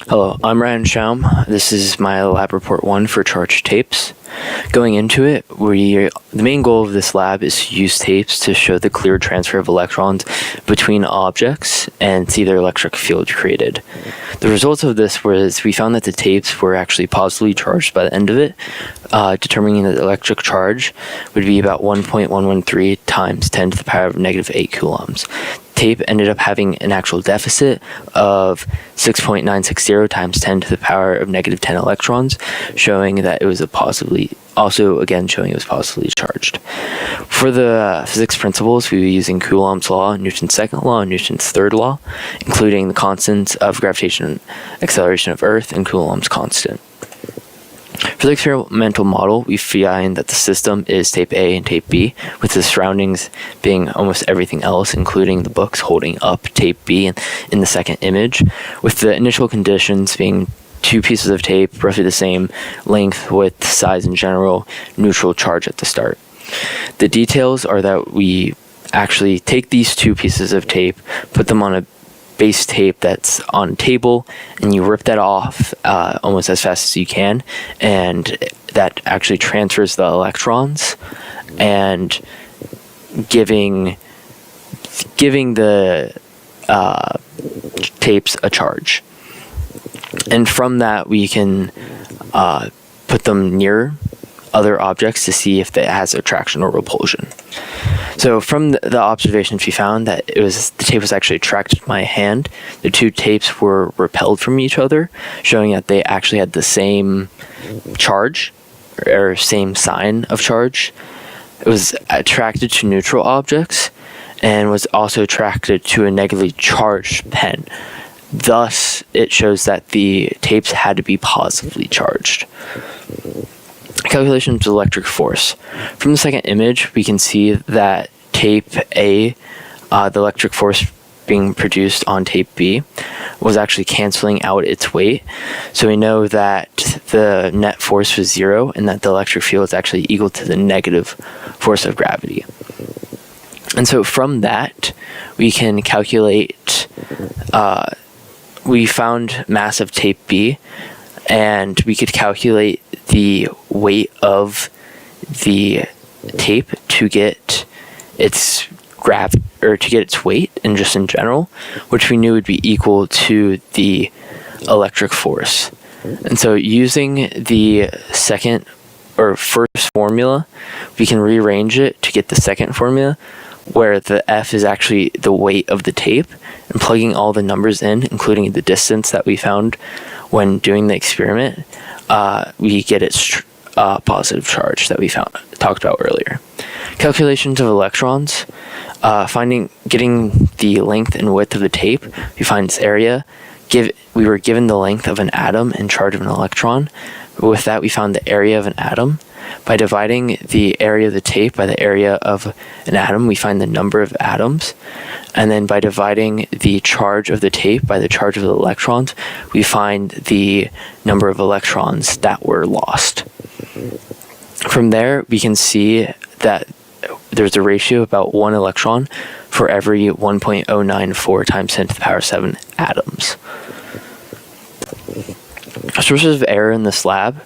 Hello, I'm Ryan Schaum. This is my lab report 1 for charged tapes. Going into it, the main goal of this lab is to use tapes to show the clear transfer of electrons between objects and see their electric field created. The results of this was we found that the tapes were actually positively charged by the end of it, determining that the electric charge would be about 1.113 times 10 to the power of negative 8 coulombs. Tape ended up having an actual deficit of 6.960 times 10 to the power of negative 10 electrons, showing that it was showing it was positively charged. For the physics principles, we were using Coulomb's law, Newton's second law, and Newton's third law, including the constants of gravitation and acceleration of Earth and Coulomb's constant. For the experimental model, we find that the system is tape A and tape B, with the surroundings being almost everything else, including the books holding up tape B in the second image, with the initial conditions being two pieces of tape, roughly the same length, width, size in general, neutral charge at the start. The details are that we actually take these two pieces of tape, put them on a base tape that's on a table, and you rip that off almost as fast as you can, and that actually transfers the electrons and giving the tapes a charge. And from that we can put them near other objects to see if it has attraction or repulsion. So from the observations, we found that the tape was actually attracted to my hand. The two tapes were repelled from each other, showing that they actually had the same charge or same sign of charge. It was attracted to neutral objects and was also attracted to a negatively charged pen. Thus, it shows that the tapes had to be positively charged. Calculations of electric force. From the second image, we can see that tape A, the electric force being produced on tape B, was actually canceling out its weight. So we know that the net force was 0 and that the electric field is actually equal to the negative force of gravity. And so from that, we can calculate, we found mass of tape B, and we could calculate the weight of the tape to get its weight and just in general, which we knew would be equal to the electric force. And so using the first formula, we can rearrange it to get the second formula, where the F is actually the weight of the tape, and plugging all the numbers in, including the distance that we found when doing the experiment, we get its positive charge that we talked about earlier. Calculations of electrons, getting the length and width of the tape, we find its area. We were given the length of an atom and charge of an electron. With that, we found the area of an atom. By dividing the area of the tape by the area of an atom, we find the number of atoms. And then by dividing the charge of the tape by the charge of the electrons, we find the number of electrons that were lost. From there, we can see that there's a ratio of about 1 electron for every 1.094 times 10 to the power 7 atoms. Sources of error in this lab.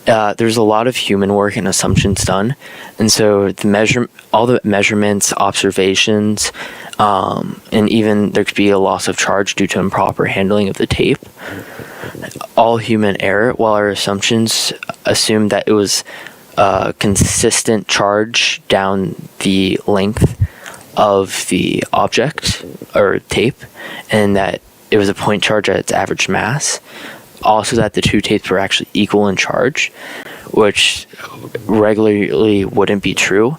There's a lot of human work and assumptions done, and so all the measurements, observations, and even there could be a loss of charge due to improper handling of the tape. All human error, while our assumptions assume that it was a consistent charge down the length of the object or tape, and that it was a point charge at its average mass. Also that the two tapes were actually equal in charge, which regularly wouldn't be true.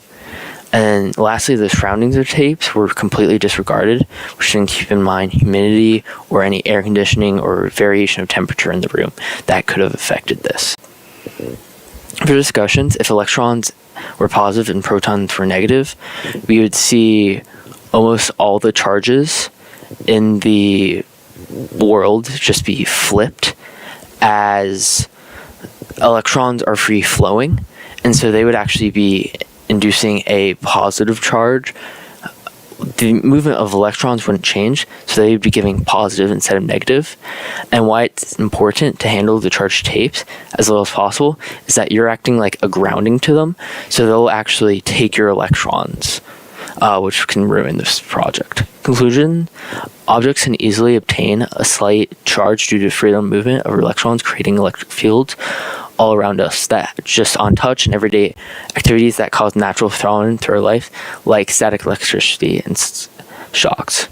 And lastly, the surroundings of tapes were completely disregarded, which didn't keep in mind humidity or any air conditioning or variation of temperature in the room that could have affected this. For discussions, if electrons were positive and protons were negative, we would see almost all the charges in the world just be flipped, as electrons are free flowing, and so they would actually be inducing a positive charge, the movement of electrons wouldn't change, so they would be giving positive instead of negative. And why it's important to handle the charged tapes as little as possible is that you're acting like a grounding to them, so they'll actually take your electrons, which can ruin this project. Conclusion: objects can easily obtain a slight charge due to freedom movement of electrons, creating electric fields all around us that just on touch and everyday activities that cause natural phenomena through our life, like static electricity and shocks.